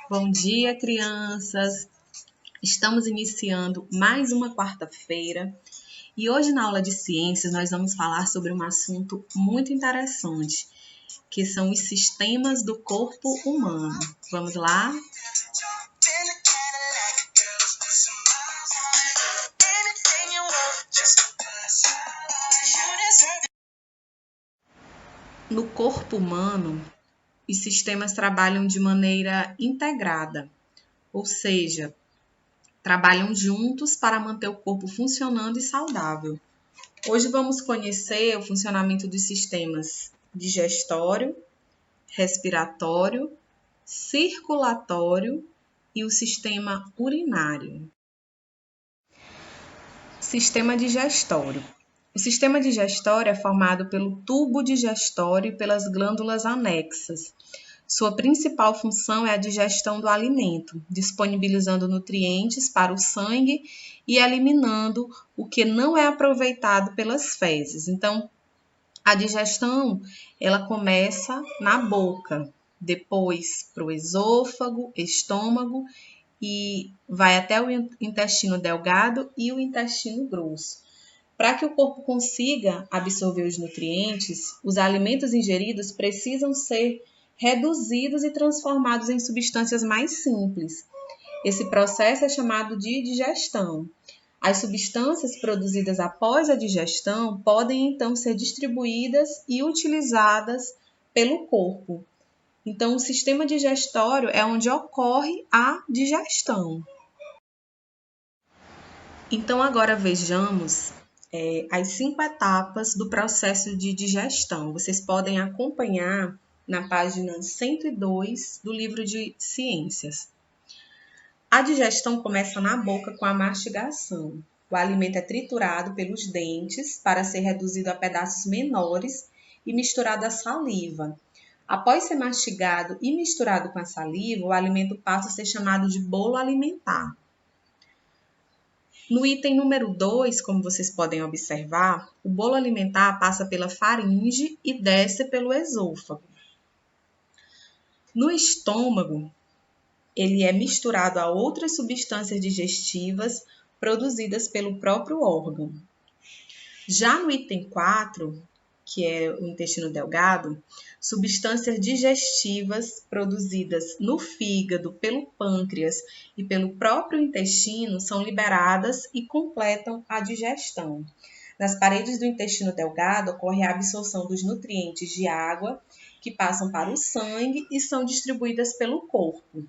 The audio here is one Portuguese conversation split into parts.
Bom dia, crianças! Estamos iniciando mais uma quarta-feira e hoje na aula de ciências nós vamos falar sobre um assunto muito interessante, que são os sistemas do corpo humano. Vamos lá? No corpo humano, os sistemas trabalham de maneira integrada, ou seja, trabalham juntos para manter o corpo funcionando e saudável. Hoje vamos conhecer o funcionamento dos sistemas digestório, respiratório, circulatório e o sistema urinário. Sistema digestório. O sistema digestório é formado pelo tubo digestório e pelas glândulas anexas. Sua principal função é a digestão do alimento, disponibilizando nutrientes para o sangue e eliminando o que não é aproveitado pelas fezes. Então, a digestão, ela começa na boca, depois para o esôfago, estômago e vai até o intestino delgado e o intestino grosso. Para que o corpo consiga absorver os nutrientes, os alimentos ingeridos precisam ser reduzidos e transformados em substâncias mais simples. Esse processo é chamado de digestão. As substâncias produzidas após a digestão podem então ser distribuídas e utilizadas pelo corpo. Então, o sistema digestório é onde ocorre a digestão. Então, agora vejamos as 5 etapas do processo de digestão. Vocês podem acompanhar na página 102 do livro de ciências. A digestão começa na boca com a mastigação. O alimento é triturado pelos dentes para ser reduzido a pedaços menores e misturado à saliva. Após ser mastigado e misturado com a saliva, o alimento passa a ser chamado de bolo alimentar. No item número 2, como vocês podem observar, o bolo alimentar passa pela faringe e desce pelo esôfago. No estômago, ele é misturado a outras substâncias digestivas produzidas pelo próprio órgão. Já no item 4, que é o intestino delgado, substâncias digestivas produzidas no fígado, pelo pâncreas e pelo próprio intestino são liberadas e completam a digestão. Nas paredes do intestino delgado ocorre a absorção dos nutrientes de água que passam para o sangue e são distribuídas pelo corpo.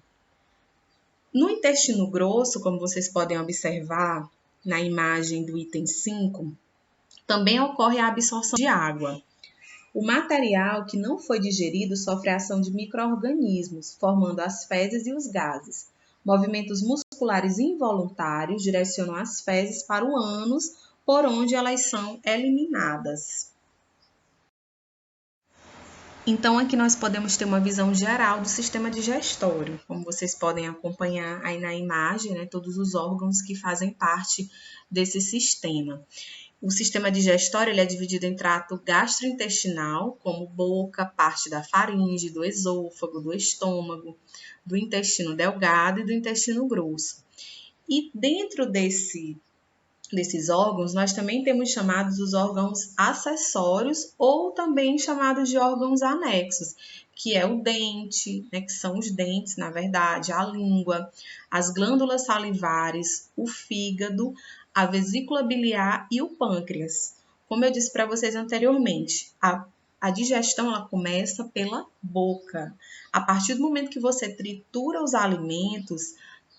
No intestino grosso, como vocês podem observar na imagem do item 5, também ocorre a absorção de água. O material que não foi digerido sofre a ação de micro-organismos, formando as fezes e os gases. Movimentos musculares involuntários direcionam as fezes para o ânus, por onde elas são eliminadas. Então, aqui nós podemos ter uma visão geral do sistema digestório. Como vocês podem acompanhar aí na imagem, todos os órgãos que fazem parte desse sistema. O sistema digestório ele é dividido em trato gastrointestinal, como boca, parte da faringe, do esôfago, do estômago, do intestino delgado e do intestino grosso. E dentro desses órgãos, nós também temos chamados os órgãos acessórios ou também chamados de órgãos anexos, que é o dente, que são os dentes, na verdade, a língua, as glândulas salivares, o fígado, a vesícula biliar e o pâncreas. Como eu disse para vocês anteriormente, a digestão ela começa pela boca. A partir do momento que você tritura os alimentos,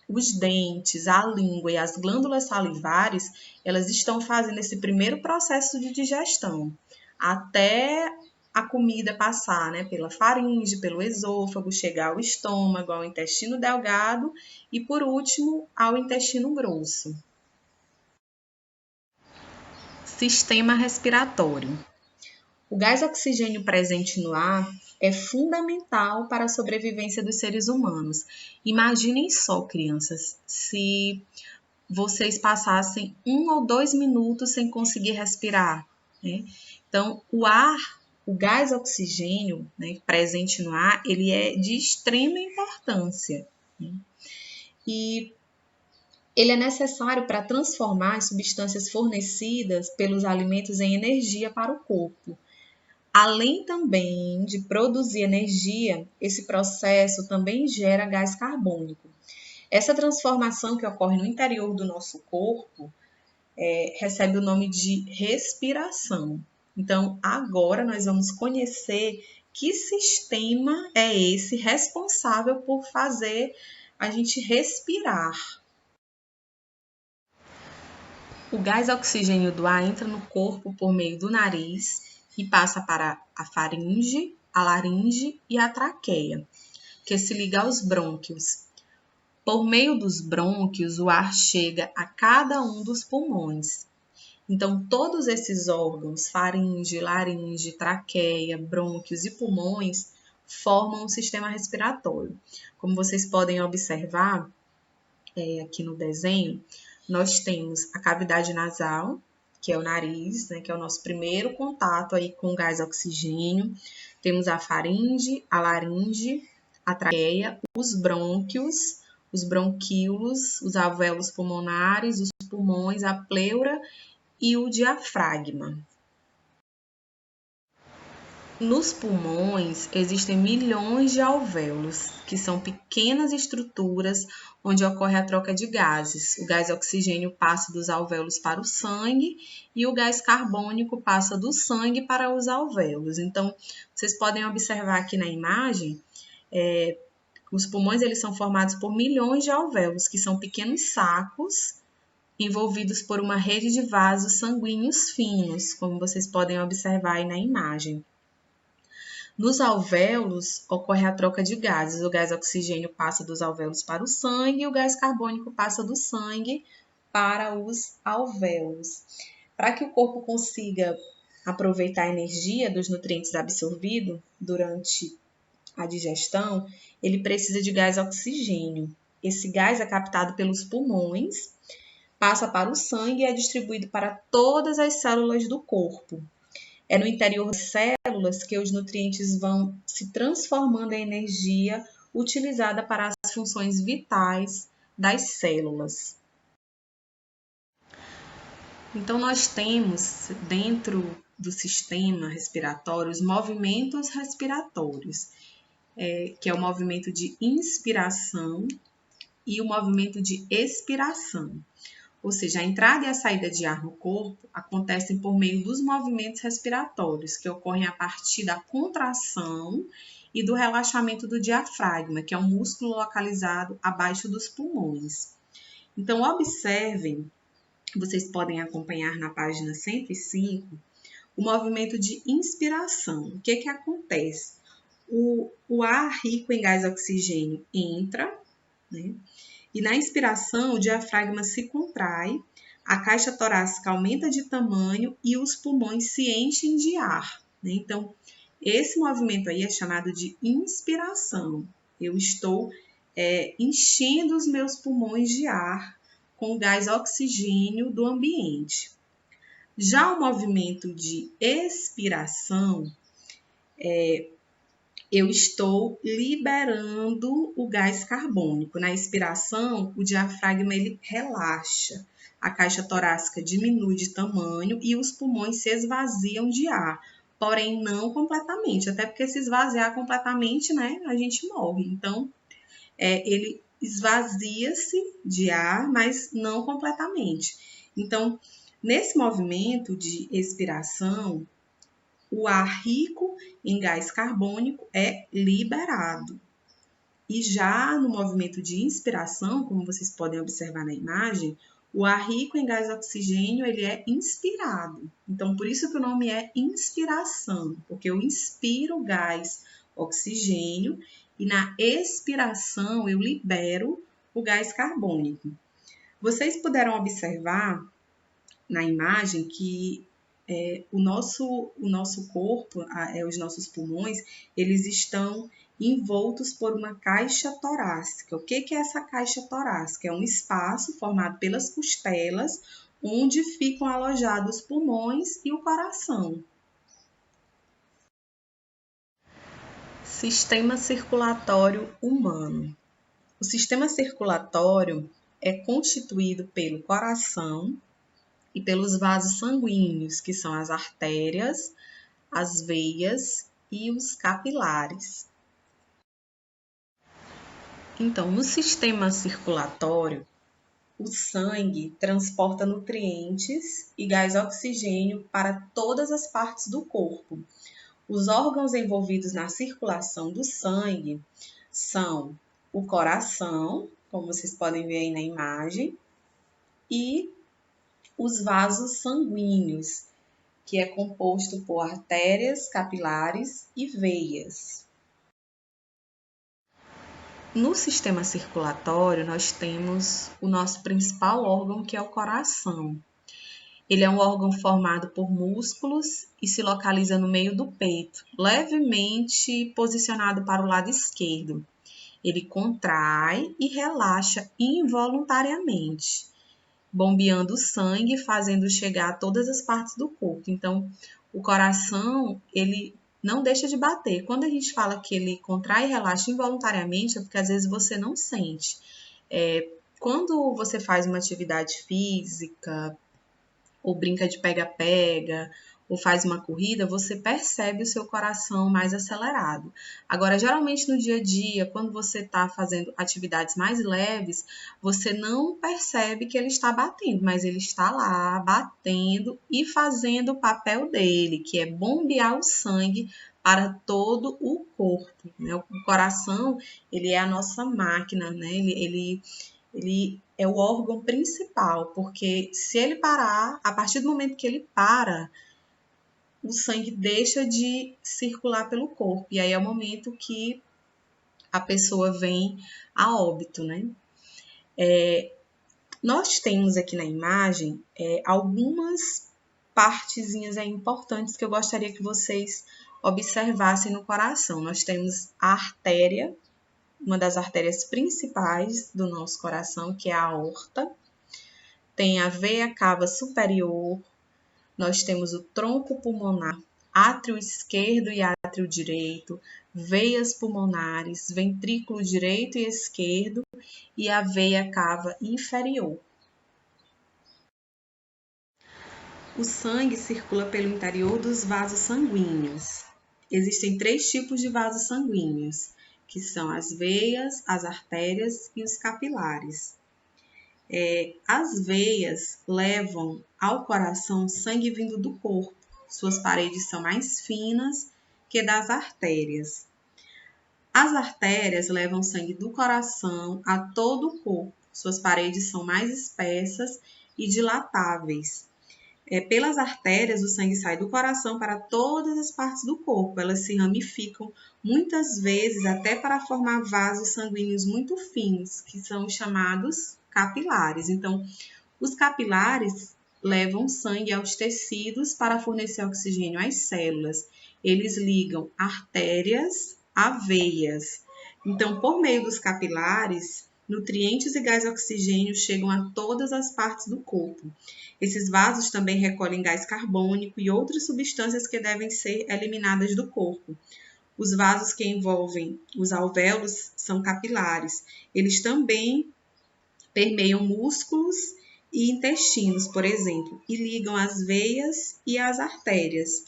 os dentes, a língua e as glândulas salivares, elas estão fazendo esse primeiro processo de digestão, até a comida passar, pela faringe, pelo esôfago, chegar ao estômago, ao intestino delgado e, por último, ao intestino grosso. Sistema respiratório. O gás oxigênio presente no ar é fundamental para a sobrevivência dos seres humanos. Imaginem só, crianças, se vocês passassem 1 ou 2 minutos sem conseguir respirar, Então, o ar O gás oxigênio, né, presente no ar, ele é de extrema importância, né? E ele é necessário para transformar as substâncias fornecidas pelos alimentos em energia para o corpo. Além também de produzir energia, esse processo também gera gás carbônico. Essa transformação que ocorre no interior do nosso corpo recebe o nome de respiração. Então, agora nós vamos conhecer que sistema é esse responsável por fazer a gente respirar. O gás oxigênio do ar entra no corpo por meio do nariz e passa para a faringe, a laringe e a traqueia, que se liga aos brônquios. Por meio dos brônquios, o ar chega a cada um dos pulmões. Então, todos esses órgãos, faringe, laringe, traqueia, brônquios e pulmões, formam um sistema respiratório. Como vocês podem observar aqui no desenho, nós temos a cavidade nasal, que é o nariz, né, que é o nosso primeiro contato aí com o gás oxigênio. Temos a faringe, a laringe, a traqueia, os brônquios, os bronquíolos, os alvéolos pulmonares, os pulmões, a pleura e o diafragma. Nos pulmões existem milhões de alvéolos, que são pequenas estruturas onde ocorre a troca de gases. O gás oxigênio passa dos alvéolos para o sangue e o gás carbônico passa do sangue para os alvéolos. Então, vocês podem observar aqui na imagem, os pulmões eles são formados por milhões de alvéolos, que são pequenos sacos envolvidos por uma rede de vasos sanguíneos finos, como vocês podem observar aí na imagem. Nos alvéolos, ocorre a troca de gases. O gás oxigênio passa dos alvéolos para o sangue e o gás carbônico passa do sangue para os alvéolos. Para que o corpo consiga aproveitar a energia dos nutrientes absorvidos durante a digestão, ele precisa de gás oxigênio. Esse gás é captado pelos pulmões, passa para o sangue e é distribuído para todas as células do corpo. É no interior das células que os nutrientes vão se transformando em energia utilizada para as funções vitais das células. Então, nós temos dentro do sistema respiratório os movimentos respiratórios, que é o movimento de inspiração e o movimento de expiração. Ou seja, a entrada e a saída de ar no corpo acontecem por meio dos movimentos respiratórios, que ocorrem a partir da contração e do relaxamento do diafragma, que é um músculo localizado abaixo dos pulmões. Então, observem, vocês podem acompanhar na página 105, o movimento de inspiração. O que acontece? O ar rico em gás oxigênio entra, né? E na inspiração, o diafragma se contrai, a caixa torácica aumenta de tamanho e os pulmões se enchem de ar, né? Então, esse movimento aí é chamado de inspiração. Eu estou enchendo os meus pulmões de ar com o gás oxigênio do ambiente. Já o movimento de expiração eu estou liberando o gás carbônico. Na expiração, o diafragma ele relaxa, a caixa torácica diminui de tamanho e os pulmões se esvaziam de ar, porém não completamente, até porque se esvaziar completamente, né, a gente morre. Então, ele esvazia-se de ar, mas não completamente. Então, nesse movimento de expiração, o ar rico em gás carbônico é liberado. E já no movimento de inspiração, como vocês podem observar na imagem, o ar rico em gás oxigênio ele é inspirado. Então, por isso que o nome é inspiração, porque eu inspiro o gás oxigênio e na expiração eu libero o gás carbônico. Vocês puderam observar na imagem que o nosso corpo, os nossos pulmões, eles estão envoltos por uma caixa torácica. O que é essa caixa torácica? É um espaço formado pelas costelas, onde ficam alojados os pulmões e o coração. Sistema circulatório humano. O sistema circulatório é constituído pelo coração e pelos vasos sanguíneos, que são as artérias, as veias e os capilares. Então, no sistema circulatório, o sangue transporta nutrientes e gás oxigênio para todas as partes do corpo. Os órgãos envolvidos na circulação do sangue são o coração, como vocês podem ver aí na imagem, e os vasos sanguíneos, que é composto por artérias, capilares e veias. No sistema circulatório, nós temos o nosso principal órgão, que é o coração. Ele é um órgão formado por músculos e se localiza no meio do peito, levemente posicionado para o lado esquerdo. Ele contrai e relaxa involuntariamente, bombeando o sangue, fazendo chegar a todas as partes do corpo. Então, o coração, ele não deixa de bater. Quando a gente fala que ele contrai e relaxa involuntariamente, é porque às vezes você não sente. Quando você faz uma atividade física, ou brinca de pega-pega, ou faz uma corrida, você percebe o seu coração mais acelerado. Agora, geralmente no dia a dia, quando você está fazendo atividades mais leves, você não percebe que ele está batendo, mas ele está lá batendo e fazendo o papel dele, que é bombear o sangue para todo o corpo, né? O coração, ele é a nossa máquina, né? Ele é o órgão principal, porque se ele parar, a partir do momento que ele para, o sangue deixa de circular pelo corpo. E aí é o momento que a pessoa vem a óbito, né? Nós temos aqui na imagem algumas partezinhas importantes que eu gostaria que vocês observassem no coração. Nós temos a artéria, uma das artérias principais do nosso coração, que é a aorta. Tem a veia cava superior, nós temos o tronco pulmonar, átrio esquerdo e átrio direito, veias pulmonares, ventrículo direito e esquerdo e a veia cava inferior. O sangue circula pelo interior dos vasos sanguíneos. Existem 3 tipos de vasos sanguíneos, que são as veias, as artérias e os capilares. As veias levam ao coração sangue vindo do corpo. Suas paredes são mais finas que das artérias. As artérias levam sangue do coração a todo o corpo. Suas paredes são mais espessas e dilatáveis. Pelas artérias, o sangue sai do coração para todas as partes do corpo. Elas se ramificam, muitas vezes até para formar vasos sanguíneos muito finos, que são chamados capilares. Então, os capilares levam sangue aos tecidos para fornecer oxigênio às células. Eles ligam artérias a veias. Então, por meio dos capilares, nutrientes e gás oxigênio chegam a todas as partes do corpo. Esses vasos também recolhem gás carbônico e outras substâncias que devem ser eliminadas do corpo. Os vasos que envolvem os alvéolos são capilares. Eles também permeiam músculos e intestinos, por exemplo, e ligam as veias e as artérias.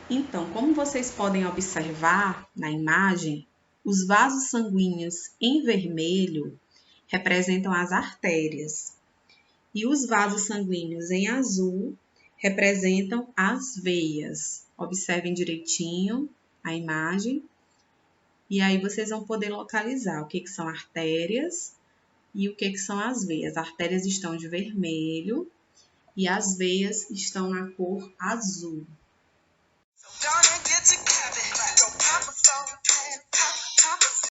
Então, como vocês podem observar na imagem, os vasos sanguíneos em vermelho representam as artérias e os vasos sanguíneos em azul representam as veias. Observem direitinho a imagem e aí vocês vão poder localizar o que são artérias e o que são as veias. As artérias estão de vermelho e as veias estão na cor azul.